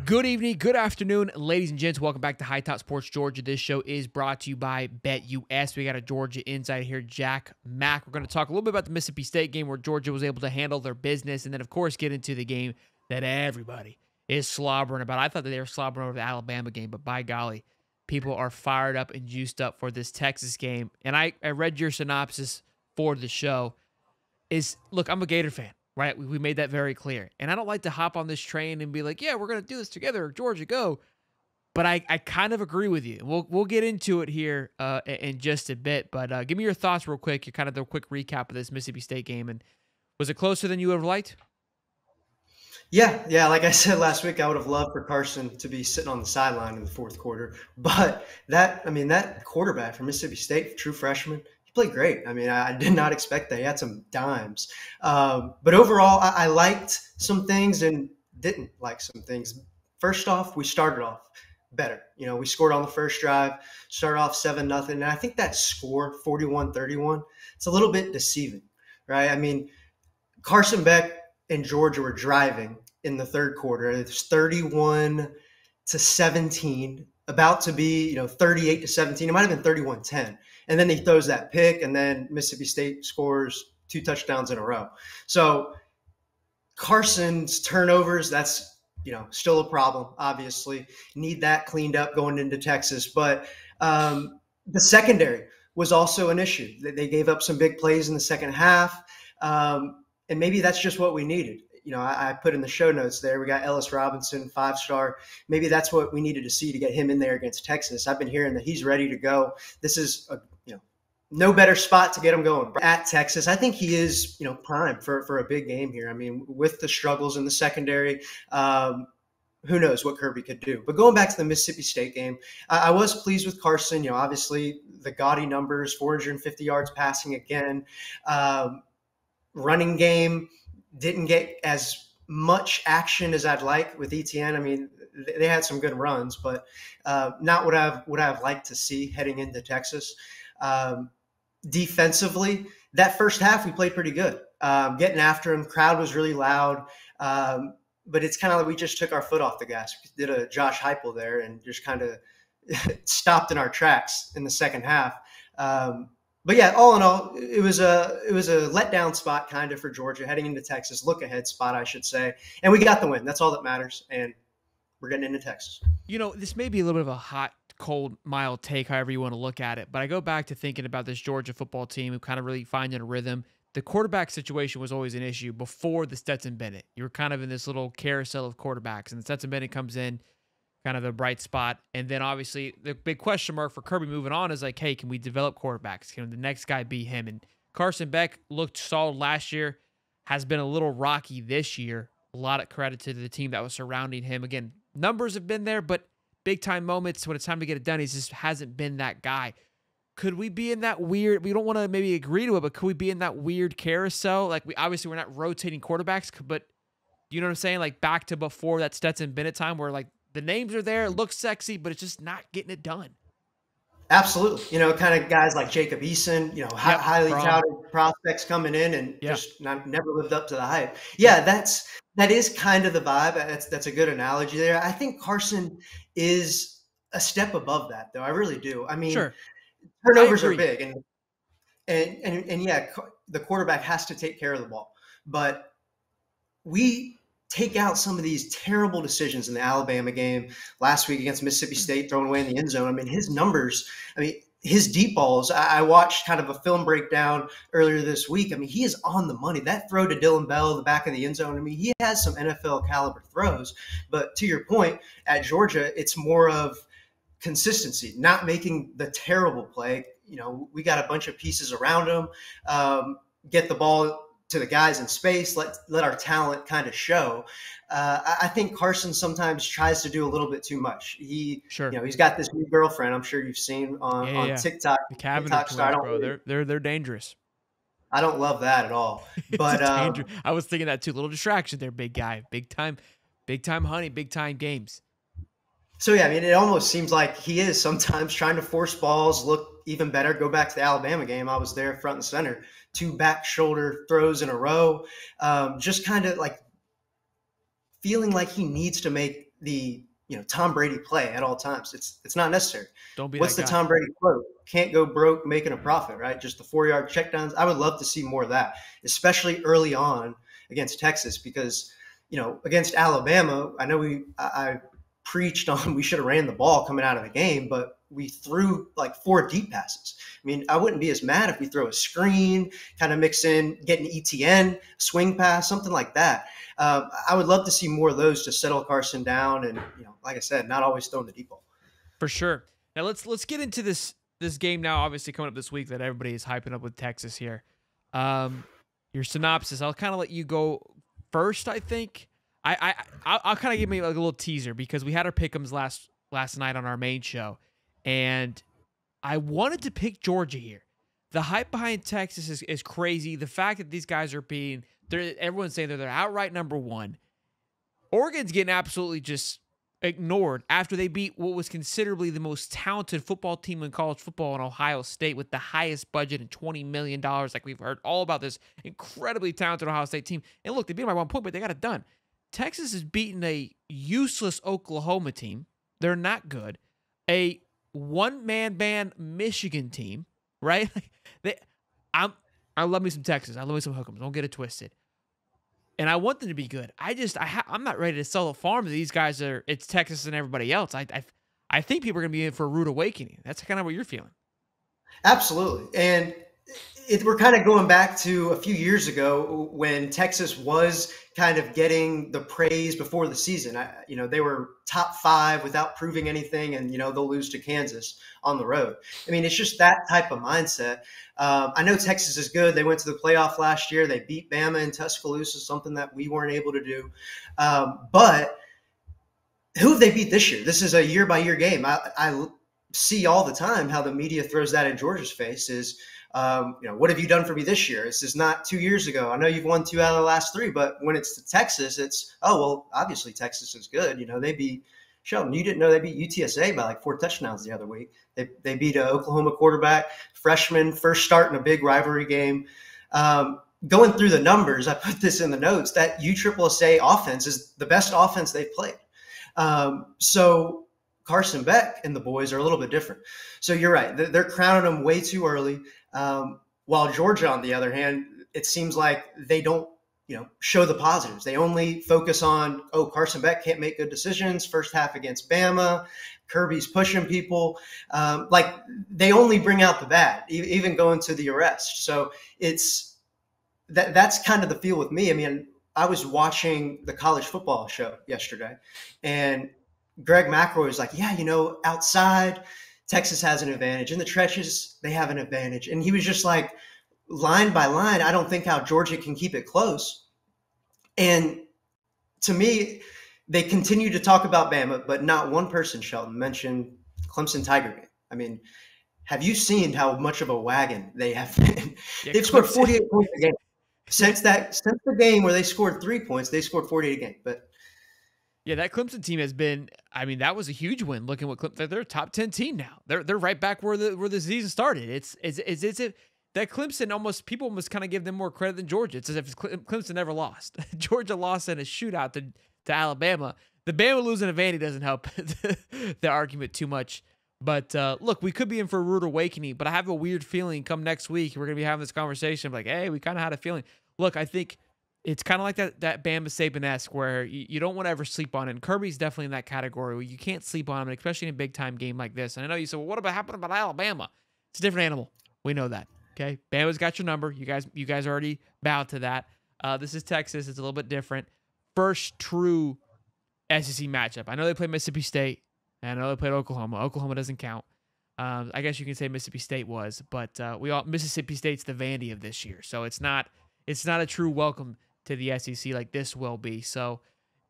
Good evening, good afternoon, ladies and gents. Welcome back to High Top Sports Georgia. This show is brought to you by BetUS. We got a Georgia insider here, Jack Mack. We're going to talk a little bit about the Mississippi State game where Georgia was able to handle their business, and then, of course, get into the game that everybody is slobbering about. I thought that they were slobbering over the Alabama game, but by golly, people are fired up and juiced up for this Texas game. And I read your synopsis for the show. Look, I'm a Gator fan. Right? We made that very clear. And I don't like to hop on this train and be like, yeah, we're going to do this together. Georgia, go. But I kind of agree with you. We'll get into it here in just a bit. But give me your thoughts real quick. Your kind of the quick recap of this Mississippi State game. And was it closer than you would have liked? Yeah. Like I said last week, I would have loved for Carson to be sitting on the sideline in the fourth quarter. But that quarterback from Mississippi State, true freshman, played great. I did not expect that. He had some dimes. But overall, I liked some things and didn't like some things. First off, we started off better. We scored on the first drive, started off 7-0. And I think that score, 41-31, it's a little bit deceiving, right? Carson Beck and Georgia were driving in the third quarter. It's 31-17, about to be, 38-17. It might have been 31-10. And then he throws that pick, and then Mississippi State scores 2 touchdowns in a row. So Carson's turnovers, that's, still a problem, obviously. Need that cleaned up going into Texas. But the secondary was also an issue. They gave up some big plays in the second half, and maybe that's just what we needed. I put in the show notes there, we got Ellis Robinson, 5-star. Maybe that's what we needed to see to get him in there against Texas. I've been hearing that he's ready to go. This is no better spot to get him going at Texas. I think he is, prime for a big game here. With the struggles in the secondary, who knows what Kirby could do. But going back to the Mississippi State game, I was pleased with Carson. Obviously the gaudy numbers, 450 yards passing again. Running game didn't get as much action as I'd like with ETN. They had some good runs, but not what I've liked to see heading into Texas. Defensively, that first half we played pretty good. Getting after him, crowd was really loud, but it's kind of like we just took our foot off the gas. We did a Josh Heupel there and just kind of stopped in our tracks in the second half. But yeah, all in all, it was a letdown spot kind of for Georgia heading into Texas, look ahead spot, I should say. And we got the win. That's all that matters. And we're getting into Texas. This may be a little bit of a hot, cold, mild take, however you want to look at it. But I go back to thinking about this Georgia football team who kind of really finding a rhythm. The quarterback situation was always an issue before the Stetson Bennett. You were kind of in this little carousel of quarterbacks, and the Stetson Bennett comes in, kind of a bright spot. And then obviously the big question mark for Kirby moving on is like, hey, can we develop quarterbacks? Can the next guy be him? And Carson Beck looked solid last year, has been a little rocky this year. A lot of credit to the team that was surrounding him. Again, numbers have been there, but big time moments when it's time to get it done, he just hasn't been that guy. Could we be in that weird, we don't want to maybe agree to it, but could we be in that weird carousel? Like we're not rotating quarterbacks, but you know what I'm saying? Like back to before that Stetson Bennett time where like the names are there, it looks sexy, but it's just not getting it done. Absolutely. Kind of guys like Jacob Eason, highly touted prospects coming in and just never lived up to the hype. Yeah, that is kind of the vibe. That's a good analogy there. I think Carson is a step above that, though. I really do. Sure. Turnovers are big, and yeah, the quarterback has to take care of the ball. But we take out some of these terrible decisions in the Alabama game last week against Mississippi State, throwing away in the end zone. His numbers, his deep balls, I watched kind of a film breakdown earlier this week. He is on the money. That throw to Dylan Bell, the back of the end zone, he has some NFL caliber throws. But to your point, at Georgia, it's more of consistency, not making the terrible play. We got a bunch of pieces around him, get the ball to the guys in space, let our talent kind of show. I think Carson sometimes tries to do a little bit too much. He's got this new girlfriend. I'm sure you've seen on TikTok. The Cabinet twins, bro. They're dangerous. I don't love that at all. But I was thinking that too. Little distraction there, big guy. Big time honey, big time games. So yeah, it almost seems like he is sometimes trying to force balls, look even better. Go back to the Alabama game. I was there front and center. 2 back shoulder throws in a row. Just kind of like feeling like he needs to make the Tom Brady play at all times. It's not necessary. Don't be What's that the guy. Tom Brady quote? Can't go broke making a profit, right? Just the 4-yard checkdowns. I would love to see more of that, especially early on against Texas, because against Alabama, I know I preached on we should have ran the ball coming out of the game, but we threw like 4 deep passes. I mean, I wouldn't be as mad if we throw a screen, kind of mix in, get an ETN, swing pass, something like that. I would love to see more of those to settle Carson down, and like I said, not always throwing the deep ball. For sure. Now let's get into this game now. Obviously coming up this week that everybody is hyping up with Texas here. Your synopsis. I'll kind of let you go first. I think I'll kind of give me like a little teaser because we had our pick'ems last night on our main show, and I wanted to pick Georgia here. The hype behind Texas is crazy. The fact that these guys are everyone's saying they're outright number one. Oregon's getting absolutely just ignored after they beat what was considerably the most talented football team in college football in Ohio State with the highest budget and $20 million. Like we've heard all about this incredibly talented Ohio State team. And look, they beat them by 1 point, but they got it done. Texas has beaten a useless Oklahoma team. They're not good. A one-man band Michigan team, right? I love me some Texas. I love me some Hook'ems. Don't get it twisted. And I want them to be good. I'm not ready to sell the farm to these guys. It's Texas and everybody else. I think people are going to be in for a rude awakening. That's kind of what you're feeling. Absolutely. And we're kind of going back to a few years ago when Texas was kind of getting the praise before the season. They were top 5 without proving anything, and they'll lose to Kansas on the road. I mean, it's just that type of mindset. I know Texas is good. They went to the playoff last year. They beat Bama in Tuscaloosa, something that we weren't able to do. But who have they beat this year? This is a year-by-year game. I see all the time how the media throws that in Georgia's face is, what have you done for me this year? This is not 2 years ago. I know you've won 2 out of the last 3, but when it's to Texas, it's, oh, well, obviously Texas is good. They beat Sheldon. You didn't know they beat UTSA by like 4 touchdowns the other week. They beat an Oklahoma quarterback, freshman, first start in a big rivalry game. Going through the numbers, I put this in the notes, that USSSA offense is the best offense they've played. So Carson Beck and the boys are a little bit different. So you're right. They're crowning them way too early. While Georgia, on the other hand, it seems like they don't, show the positives. They only focus on, Carson Beck can't make good decisions. First half against Bama, Kirby's pushing people. Like they only bring out the bad, even going to the arrest. So that's kind of the feel with me. I mean, I was watching the college football show yesterday, and Greg McElroy was like, yeah, outside Texas has an advantage. In the trenches, they have an advantage. And he was just like, line by line, I don't think how Georgia can keep it close. And to me, they continue to talk about Bama, but not one person, Shelton, mentioned Clemson Tiger game. I mean, have you seen how much of a wagon they have been? Yeah, They've scored 48 points a game. Since the game where they scored 3 points, they scored 48 a game. But yeah, that Clemson team has been. I mean, that was a huge win. Looking what Clemson, they're a top 10 team now. They're right back where the season started. It's that Clemson people almost kind of give them more credit than Georgia. It's as if Clemson never lost. Georgia lost in a shootout to Alabama. The Bama losing to Vandy doesn't help the argument too much. But look, we could be in for a rude awakening. But I have a weird feeling come next week we're gonna be having this conversation. I'm like, hey, we kind of had a feeling. Look, I think it's kind of like that Bama Saban-esque where you don't want to ever sleep on it. And Kirby's definitely in that category where you can't sleep on him, especially in a big-time game like this. And I know you said, well, what happened about Alabama? It's a different animal. We know that, okay? Bama's got your number. You guys already bowed to that. This is Texas. It's a little bit different. First true SEC matchup. I know they played Mississippi State, and I know they played Oklahoma. Oklahoma doesn't count. I guess you can say Mississippi State was, but Mississippi State's the Vandy of this year, so it's not a true welcome to the SEC like this will be. So,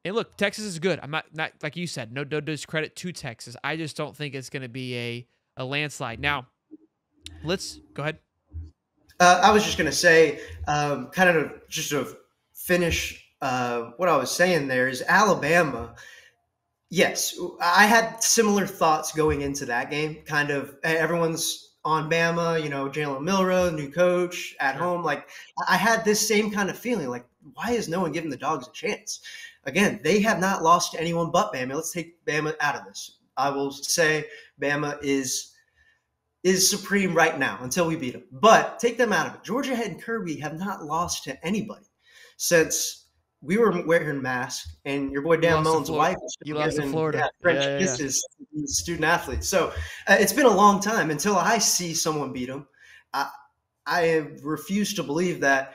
and look, Texas is good. I'm not like you said, no discredit to Texas. I just don't think it's going to be a landslide. Now, let's go ahead. I was just going to say, kind of just to finish what I was saying there is Alabama. Yes, I had similar thoughts going into that game. Kind of everyone's on Bama, Jalen Milroe, new coach at home. Like I had this same kind of feeling like, why is no one giving the Dogs a chance? again, they have not lost to anyone but Bama. Let's take Bama out of this. I will say Bama is supreme right now until we beat them. But take them out of it. Georgia and Kirby have not lost to anybody since we were wearing masks, and your boy You Dan lost to Mullen's Florida. wife is You still lost to giving Florida. French Yeah, yeah, yeah. kisses to these student athletes. So it's been a long time until I see someone beat them. I, I refuse to believe that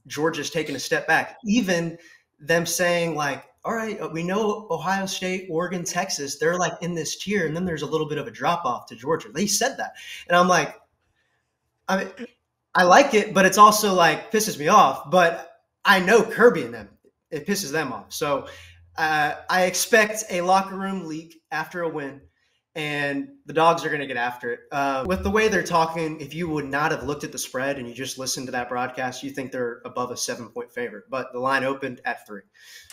Georgia's taken a step back. Even them saying like, all right, we know Ohio State, Oregon, Texas, they're like in this tier, and then there's a little bit of a drop off to Georgia. They said that, and I'm like, I mean, I like it, but it's also like pisses me off. But I know Kirby and them, it pisses them off. So I expect a locker room leak after a win, and the dogs are going to get after it. With the way they're talking, if you would not have looked at the spread and you just listened to that broadcast, you think they're above a 7-point favorite. But the line opened at 3.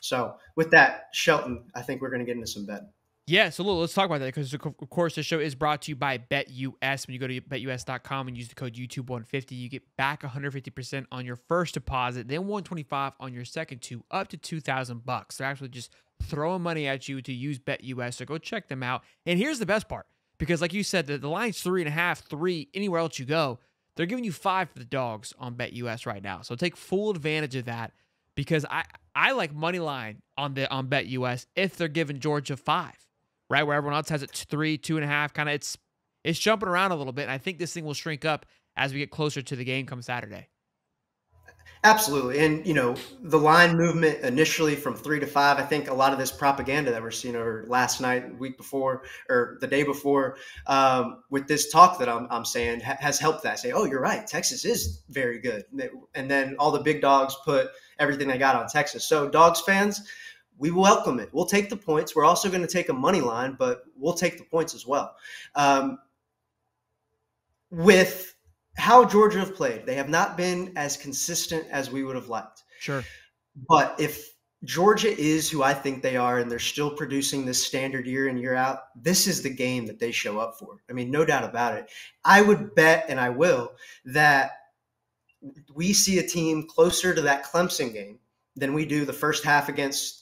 So with that, Shelton, I think we're going to get into some betting. Yeah, so let's talk about that because, of course, the show is brought to you by BetUS. When you go to betus.com and use the code YouTube150, you get back 150% on your first deposit, then 125 on your second two, up to $2,000. They're actually just throwing money at you to use BetUS, so go check them out. And here's the best part, because like you said, the line's 3.5, 3 anywhere else you go. They're giving you 5 for the dogs on BetUS right now, so take full advantage of that because I like money line on BetUS if they're giving Georgia 5. Right, where everyone else has it 3, 2.5, kind of it's jumping around a little bit. And I think this thing will shrink up as we get closer to the game come Saturday. Absolutely. And, the line movement initially from 3 to 5, I think a lot of this propaganda that we're seeing over last night, week before, or the day before, with this talk that I'm saying has helped that. Say, oh, you're right. Texas is very good. And then all the big dogs put everything they got on Texas. So Dogs fans, we welcome it. We'll take the points. We're also going to take a money line, but we'll take the points as well. With how Georgia have played, they have not been as consistent as we would have liked. Sure. But if Georgia is who I think they are and they're still producing this standard year in, year out, this is the game that they show up for. I mean, no doubt about it. I would bet, and I will, that we see a team closer to that Clemson game than we do the first half against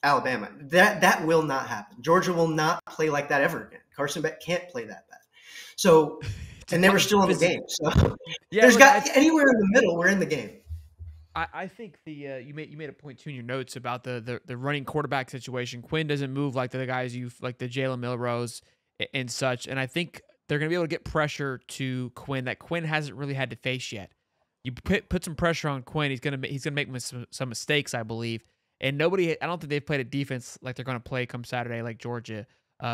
Alabama. That will not happen. Georgia will not play like that ever again. Carson Beck can't play that bad. So, and they were still in the game. So, yeah, there's anywhere in the middle, we're in the game. I think you made a point too in your notes about the running quarterback situation. Quinn doesn't move like the guys like the Jalen Milrows and such, and I think they're going to be able to get pressure to Quinn that Quinn hasn't really had to face yet. You put some pressure on Quinn, he's gonna make some mistakes, I believe. And I don't think they've played a defense like they're going to play come Saturday, like Georgia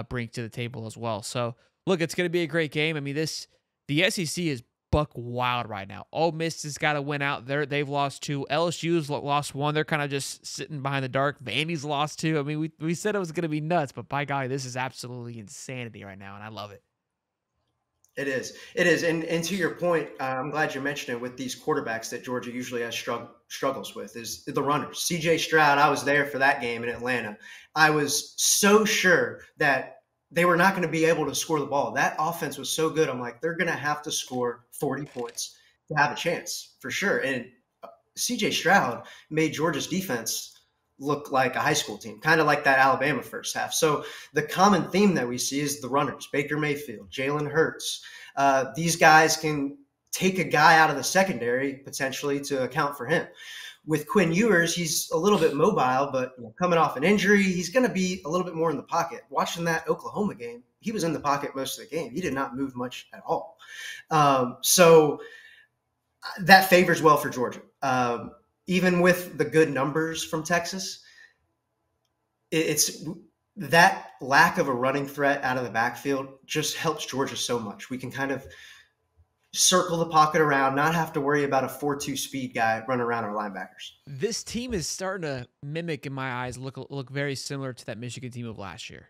brings to the table as well. So, look, it's going to be a great game. I mean, the SEC is buck wild right now. Ole Miss has got to win out. They've lost 2. LSU's lost 1. They're kind of just sitting behind the dark. Vandy's lost 2. I mean, we said it was going to be nuts, but by golly, this is absolutely insanity right now, and I love it. It is. It is. And to your point, I'm glad you mentioned it with these quarterbacks that Georgia usually has struggles with is the runners. CJ Stroud, I was there for that game in Atlanta. I was so sure that they were not going to be able to score the ball. That offense was so good. I'm like, they're going to have to score 40 points to have a chance for sure. And CJ Stroud made Georgia's defense look like a high school team, kind of like that Alabama first half. So the common theme that we see is the runners, Baker Mayfield, Jalen Hurts. These guys can take a guy out of the secondary potentially to account for him. With Quinn Ewers, he's a little bit mobile, but coming off an injury, he's going to be a little bit more in the pocket. Watching that Oklahoma game, he was in the pocket most of the game. He did not move much at all. So that favors well for Georgia. Even with the good numbers from Texas, it's that lack of a running threat out of the backfield just helps Georgia so much. We can kind of circle the pocket around, not have to worry about a 4.2 speed guy running around our linebackers. This team is starting to mimic, in my eyes, look very similar to that Michigan team of last year.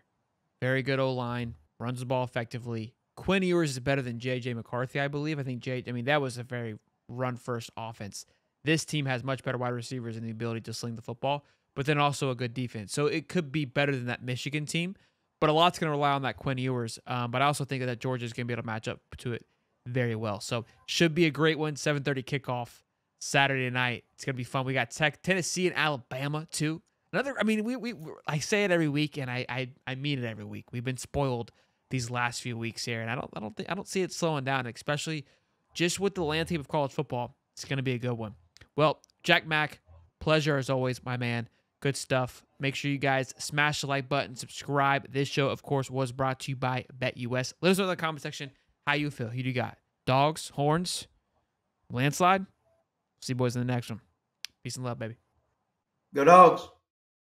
Very good O-line, runs the ball effectively. Quinn Ewers is better than J.J. McCarthy, I believe. That was a very run-first offense. This team has much better wide receivers and the ability to sling the football, but then also a good defense. So it could be better than that Michigan team, but a lot's going to rely on that Quinn Ewers. But I also think that Georgia is going to be able to match up to it very well. So should be a great one. 7:30 kickoff Saturday night. It's going to be fun. We got Tennessee and Alabama too. I mean, I say it every week, and I mean it every week. We've been spoiled these last few weeks here, and I don't see it slowing down, especially just with the landscape of college football. It's going to be a good one. Well, Jack Mack, pleasure as always, my man. Good stuff. Make sure you guys smash the like button, subscribe. This show, of course, was brought to you by BetUS. Let us know in the comment section how you feel. Who do you got? Dogs, horns, landslide? See you boys in the next one. Peace and love, baby. Go Dogs.